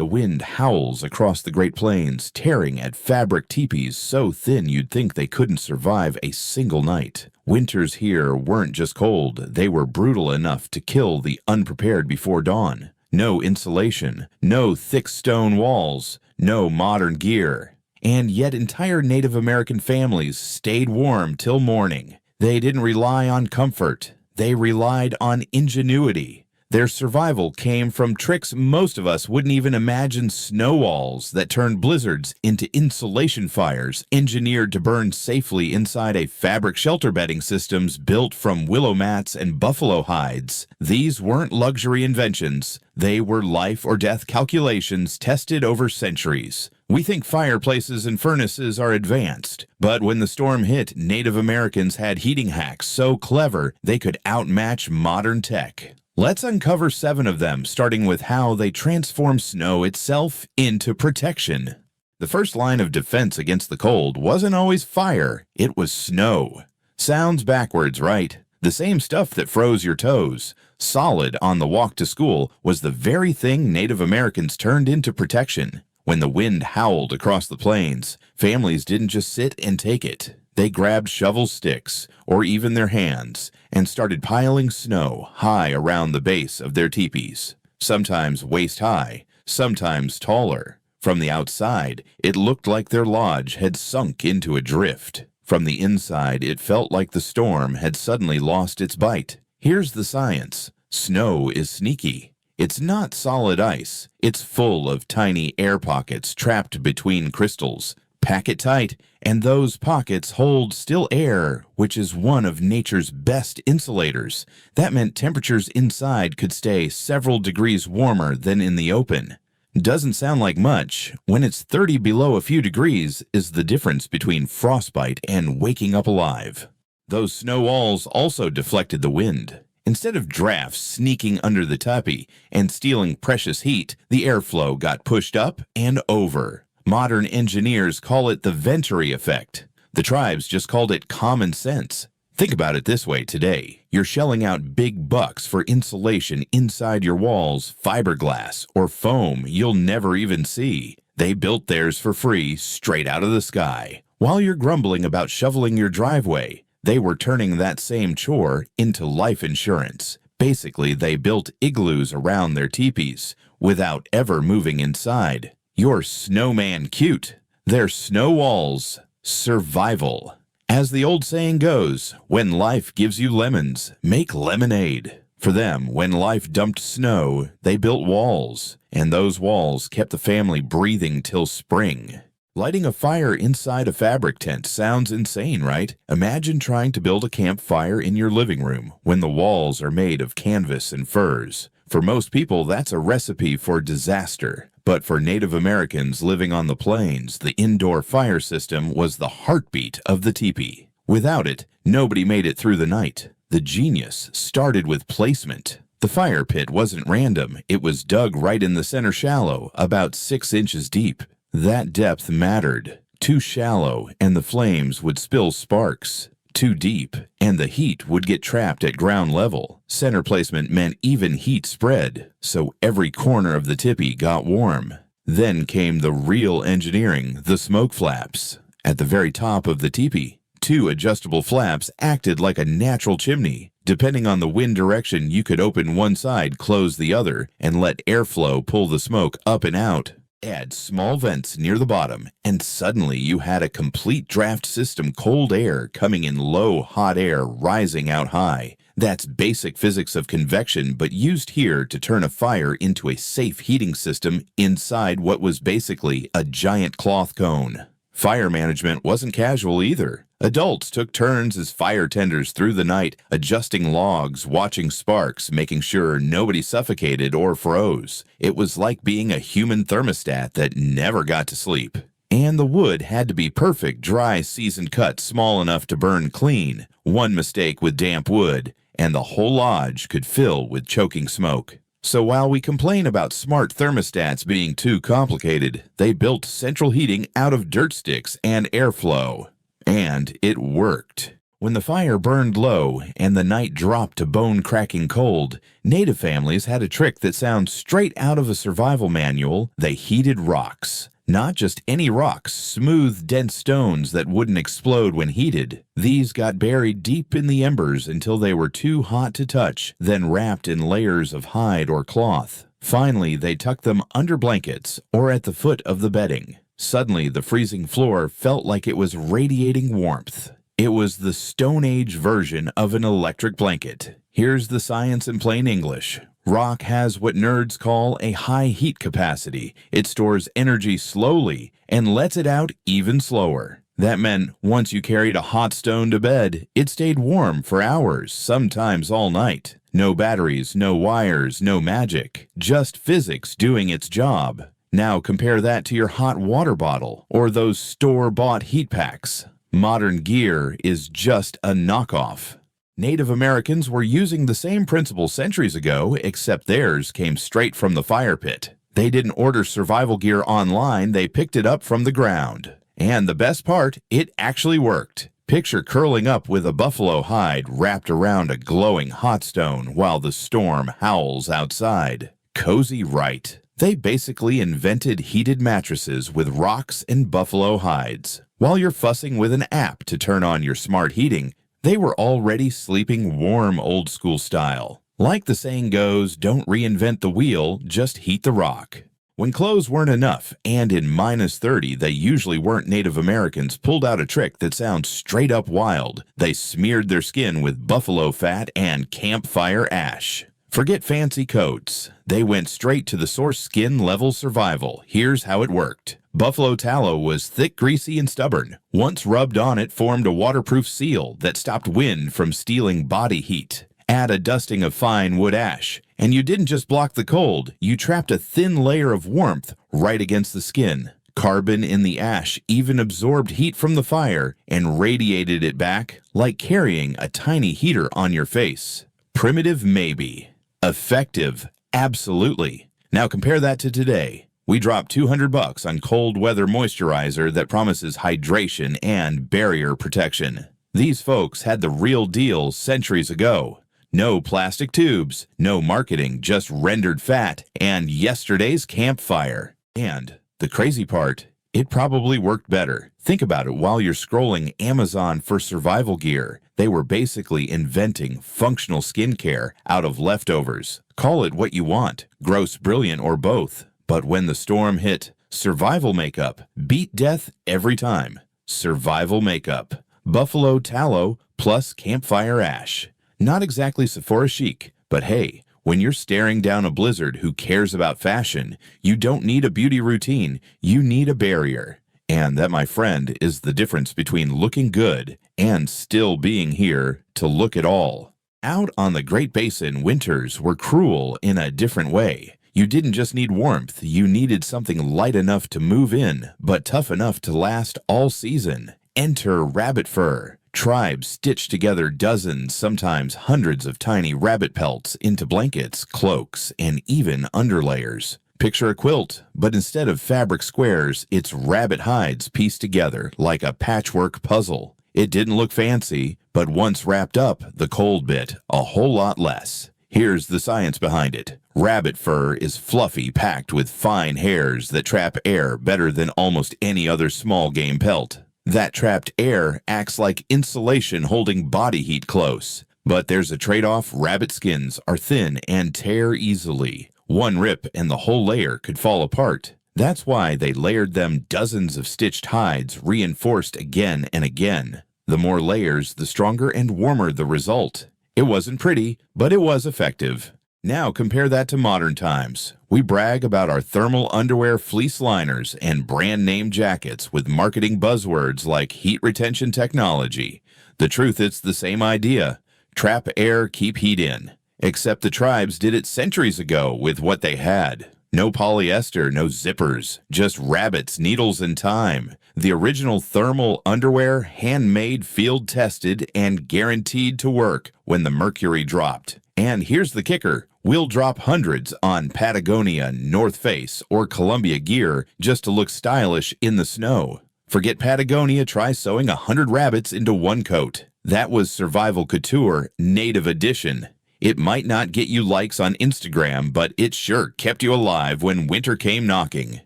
wind howls across the Great Plains, tearing at fabric teepees so thin you'd think they couldn't survive a single night. Winters here weren't just cold, they were brutal enough to kill the unprepared before dawn. No insulation, no thick stone walls, no modern gear. And yet entire Native American families stayed warm till morning. They didn't rely on comfort, they relied on ingenuity. Their survival came from tricks most of us wouldn't even imagine: snow walls that turned blizzards into insulation fires, engineered to burn safely inside a fabric shelter bedding systems built from willow mats and buffalo hides. These weren't luxury inventions. They were life or death calculations tested over centuries. We think fireplaces and furnaces are advanced, but when the storm hit, Native Americans had heating hacks so clever they could outmatch modern tech. Let's uncover 7 of them, starting with how they transform snow itself into protection. The first line of defense against the cold wasn't always fire, it was snow. Sounds backwards, right? The same stuff that froze your toes, solid on the walk to school, was the very thing Native Americans turned into protection. When the wind howled across the plains, families didn't just sit and take it. They grabbed shovel sticks, or even their hands, and started piling snow high around the base of their teepees. Sometimes waist high, sometimes taller. From the outside, it looked like their lodge had sunk into a drift. From the inside, it felt like the storm had suddenly lost its bite. Here's the science. Snow is sneaky. It's not solid ice. It's full of tiny air pockets trapped between crystals. Pack it tight, and those pockets hold still air, which is one of nature's best insulators. That meant temperatures inside could stay several degrees warmer than in the open. Doesn't sound like much. When it's 30 below a few degrees is the difference between frostbite and waking up alive. Those snow walls also deflected the wind. Instead of drafts sneaking under the teepee and stealing precious heat, the airflow got pushed up and over. Modern engineers call it the Venturi effect. The tribes just called it common sense. Think about it this way today. You're shelling out big bucks for insulation inside your walls, fiberglass, or foam you'll never even see. They built theirs for free, straight out of the sky. While you're grumbling about shoveling your driveway, they were turning that same chore into life insurance. Basically, they built igloos around their teepees without ever moving inside. Your snowman cute. Their snow walls. Survival. As the old saying goes, when life gives you lemons, make lemonade. For them, when life dumped snow, they built walls, and those walls kept the family breathing till spring. Lighting a fire inside a fabric tent sounds insane, right? Imagine trying to build a campfire in your living room when the walls are made of canvas and furs. For most people, that's a recipe for disaster. But for Native Americans living on the plains, the indoor fire system was the heartbeat of the teepee. Without it, nobody made it through the night. The genius started with placement. The fire pit wasn't random. It was dug right in the center shallow, about 6 inches deep. That depth mattered. Too shallow, and the flames would spill sparks. Too deep, and the heat would get trapped at ground level. Center placement meant even heat spread, so every corner of the teepee got warm. Then came the real engineering, the smoke flaps. At the very top of the teepee, 2 adjustable flaps acted like a natural chimney. Depending on the wind direction, you could open one side, close the other, and let airflow pull the smoke up and out. Add small vents near the bottom, and suddenly you had a complete draft system: cold air coming in low, hot air rising out high. That's basic physics of convection, but used here to turn a fire into a safe heating system inside what was basically a giant cloth cone. Fire management wasn't casual either. Adults took turns as fire tenders through the night, adjusting logs, watching sparks, making sure nobody suffocated or froze. It was like being a human thermostat that never got to sleep. And the wood had to be perfect, dry, seasoned cut, small enough to burn clean. One mistake with damp wood, and the whole lodge could fill with choking smoke. So while we complain about smart thermostats being too complicated, they built central heating out of dirt sticks and airflow. And it worked. When the fire burned low and the night dropped to bone-cracking cold, native families had a trick that sounds straight out of a survival manual. They heated rocks. Not just any rocks, smooth, dense stones that wouldn't explode when heated. These got buried deep in the embers until they were too hot to touch, then wrapped in layers of hide or cloth. Finally, they tucked them under blankets or at the foot of the bedding. Suddenly, the freezing floor felt like it was radiating warmth. It was the Stone Age version of an electric blanket. Here's the science in plain English. Rock has what nerds call a high heat capacity. It stores energy slowly and lets it out even slower. That meant once you carried a hot stone to bed, it stayed warm for hours, sometimes all night. No batteries, no wires, no magic. Just physics doing its job. Now compare that to your hot water bottle or those store-bought heat packs. Modern gear is just a knockoff. Native Americans were using the same principle centuries ago, except theirs came straight from the fire pit. They didn't order survival gear online, they picked it up from the ground. And the best part, it actually worked. Picture curling up with a buffalo hide wrapped around a glowing hot stone while the storm howls outside. Cozy, right? They basically invented heated mattresses with rocks and buffalo hides. While you're fussing with an app to turn on your smart heating, they were already sleeping warm old-school style. Like the saying goes, don't reinvent the wheel, just heat the rock. When clothes weren't enough, and in -30 they usually weren't, Native Americans pulled out a trick that sounds straight up wild. They smeared their skin with buffalo fat and campfire ash. Forget fancy coats. They went straight to the source skin-level survival. Here's how it worked. Buffalo tallow was thick, greasy, and stubborn. Once rubbed on, it formed a waterproof seal that stopped wind from stealing body heat. Add a dusting of fine wood ash, and you didn't just block the cold, you trapped a thin layer of warmth right against the skin. Carbon in the ash even absorbed heat from the fire and radiated it back like carrying a tiny heater on your face. Primitive, maybe. Effective, absolutely. Now compare that to today. We dropped $200 on cold weather moisturizer that promises hydration and barrier protection. These folks had the real deal centuries ago. No plastic tubes, no marketing, just rendered fat and yesterday's campfire. And the crazy part, it probably worked better. Think about it while you're scrolling Amazon for survival gear. They were basically inventing functional skincare out of leftovers. Call it what you want, gross, brilliant, or both. But when the storm hit, survival makeup beat death every time. Survival makeup. Buffalo tallow plus campfire ash. Not exactly Sephora chic, but hey, when you're staring down a blizzard, who cares about fashion? You don't need a beauty routine, you need a barrier. And that, my friend, is the difference between looking good and still being here to look at all. Out on the Great Basin, winters were cruel in a different way. You didn't just need warmth, you needed something light enough to move in, but tough enough to last all season. Enter rabbit fur. Tribes stitched together dozens, sometimes hundreds of tiny rabbit pelts into blankets, cloaks, and even underlayers. Picture a quilt, but instead of fabric squares, it's rabbit hides pieced together like a patchwork puzzle. It didn't look fancy, but once wrapped up, the cold bit a whole lot less. Here's the science behind it. Rabbit fur is fluffy, packed with fine hairs that trap air better than almost any other small game pelt. That trapped air acts like insulation holding body heat close. But there's a trade-off. Rabbit skins are thin and tear easily. One rip and the whole layer could fall apart. That's why they layered them dozens of stitched hides, reinforced again and again. The more layers, the stronger and warmer the result. It wasn't pretty, but it was effective. Now compare that to modern times. We brag about our thermal underwear fleece liners and brand name jackets with marketing buzzwords like heat retention technology. The truth, it's the same idea. Trap air, keep heat in. Except the tribes did it centuries ago with what they had. No polyester, no zippers, just rabbits, needles, and time. The original thermal underwear, handmade, field-tested, and guaranteed to work when the mercury dropped. And here's the kicker. We'll drop hundreds on Patagonia, North Face, or Columbia gear just to look stylish in the snow. Forget Patagonia, try sewing 100 rabbits into one coat. That was Survival Couture Native Edition. It might not get you likes on Instagram, but it sure kept you alive when winter came knocking.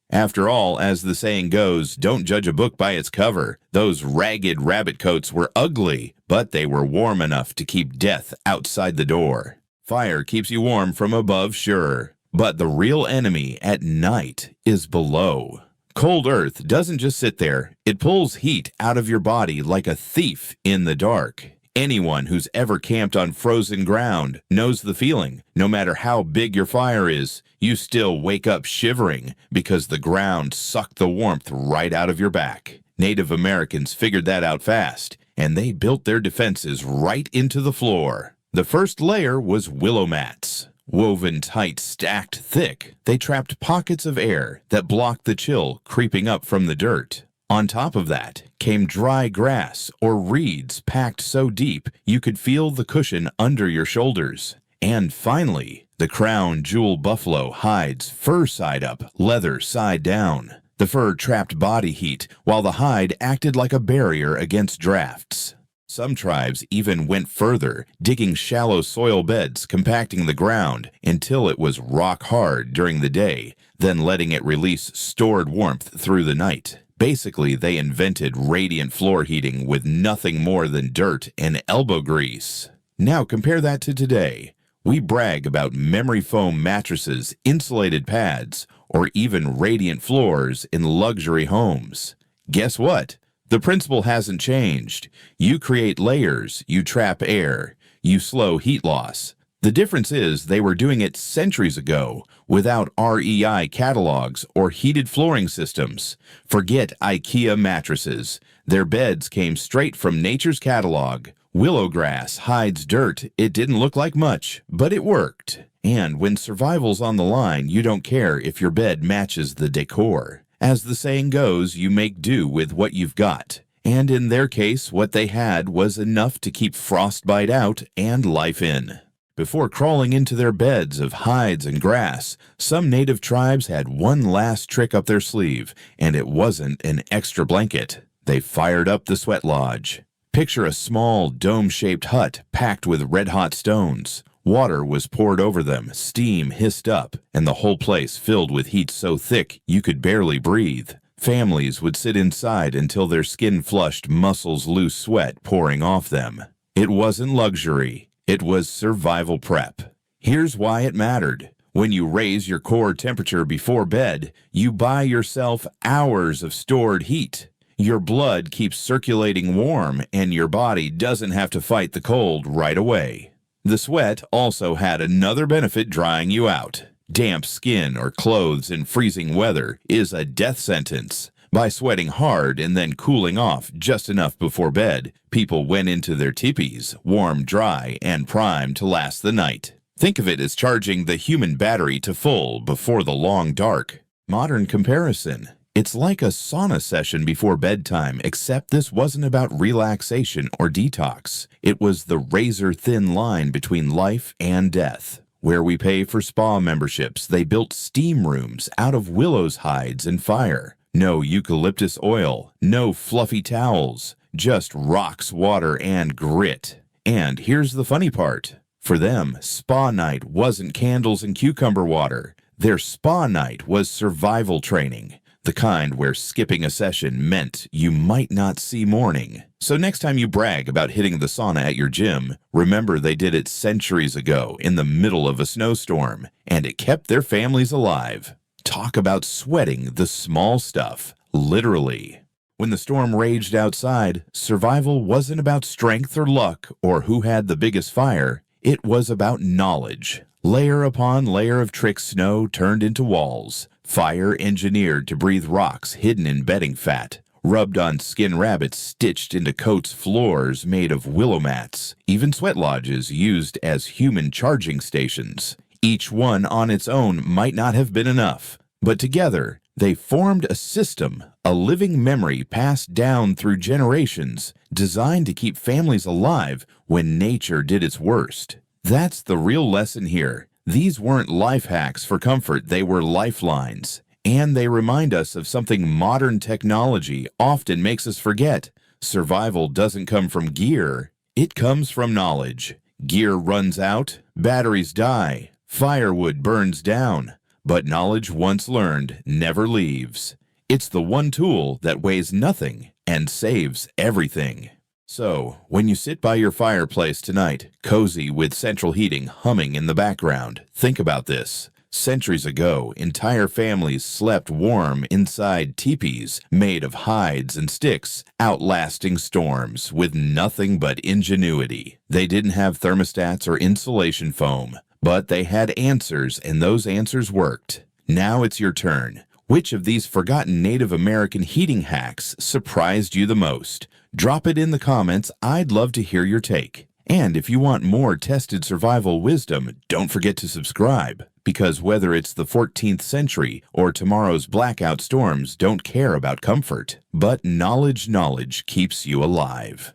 After all, as the saying goes, don't judge a book by its cover. Those ragged rabbit coats were ugly, but they were warm enough to keep death outside the door. Fire keeps you warm from above, sure, but the real enemy at night is below. Cold earth doesn't just sit there. It pulls heat out of your body like a thief in the dark. Anyone who's ever camped on frozen ground knows the feeling. No matter how big your fire is, you still wake up shivering because the ground sucked the warmth right out of your back. Native Americans figured that out fast, and they built their defenses right into the floor. The first layer was willow mats. Woven tight, stacked thick, they trapped pockets of air that blocked the chill creeping up from the dirt. On top of that came dry grass or reeds packed so deep you could feel the cushion under your shoulders. And finally, the crown jewel buffalo hides fur side up, leather side down. The fur trapped body heat, while the hide acted like a barrier against drafts. Some tribes even went further, digging shallow soil beds, compacting the ground until it was rock hard during the day, then letting it release stored warmth through the night. Basically, they invented radiant floor heating with nothing more than dirt and elbow grease. Now compare that to today. We brag about memory foam mattresses, insulated pads, or even radiant floors in luxury homes. Guess what? The principle hasn't changed. You create layers, you trap air, you slow heat loss. The difference is they were doing it centuries ago without REI catalogs or heated flooring systems. Forget IKEA mattresses. Their beds came straight from nature's catalog. Willow grass hides dirt. It didn't look like much, but it worked. And when survival's on the line, you don't care if your bed matches the decor. As the saying goes, you make do with what you've got. And in their case, what they had was enough to keep frostbite out and life in. Before crawling into their beds of hides and grass, some native tribes had one last trick up their sleeve, and it wasn't an extra blanket. They fired up the sweat lodge. Picture a small, dome-shaped hut packed with red-hot stones. Water was poured over them, steam hissed up, and the whole place filled with heat so thick you could barely breathe. Families would sit inside until their skin flushed, muscles loose sweat pouring off them. It wasn't luxury. It was survival prep. Here's why it mattered. When you raise your core temperature before bed, you buy yourself hours of stored heat. Your blood keeps circulating warm, and your body doesn't have to fight the cold right away. The sweat also had another benefit drying you out. Damp skin or clothes in freezing weather is a death sentence. By sweating hard and then cooling off just enough before bed, people went into their teepees, warm, dry, and primed to last the night. Think of it as charging the human battery to full before the long dark. Modern comparison. It's like a sauna session before bedtime, except this wasn't about relaxation or detox. It was the razor-thin line between life and death. Where we pay for spa memberships, they built steam rooms out of willow's hides and fire. No eucalyptus oil, no fluffy towels, just rocks, water, and grit. And here's the funny part. For them, spa night wasn't candles and cucumber water. Their spa night was survival training. The kind where skipping a session meant you might not see morning. So next time you brag about hitting the sauna at your gym, remember they did it centuries ago in the middle of a snowstorm, and it kept their families alive. Talk about sweating the small stuff, literally. When the storm raged outside, survival wasn't about strength or luck or who had the biggest fire. It was about knowledge. Layer upon layer of trick snow turned into walls. Fire engineered to breathe rocks hidden in bedding fat. Rubbed on skin rabbits stitched into coats floors made of willow mats. Even sweat lodges used as human charging stations. Each one on its own might not have been enough, but together they formed a system, a living memory passed down through generations, designed to keep families alive when nature did its worst. That's the real lesson here. These weren't life hacks for comfort, they were lifelines. And they remind us of something modern technology often makes us forget. Survival doesn't come from gear, It comes from knowledge. Gear runs out, batteries die, firewood burns down, but knowledge once learned never leaves. It's the one tool that weighs nothing and saves everything. So, when you sit by your fireplace tonight, cozy with central heating humming in the background, think about this. Centuries ago, entire families slept warm inside teepees made of hides and sticks, outlasting storms with nothing but ingenuity. They didn't have thermostats or insulation foam, but they had answers, and those answers worked. Now it's your turn. Which of these forgotten Native American heating hacks surprised you the most? Drop it in the comments. I'd love to hear your take. And if you want more tested survival wisdom, don't forget to subscribe, because whether it's the 14th century or tomorrow's blackout storms don't care about comfort, but knowledge keeps you alive.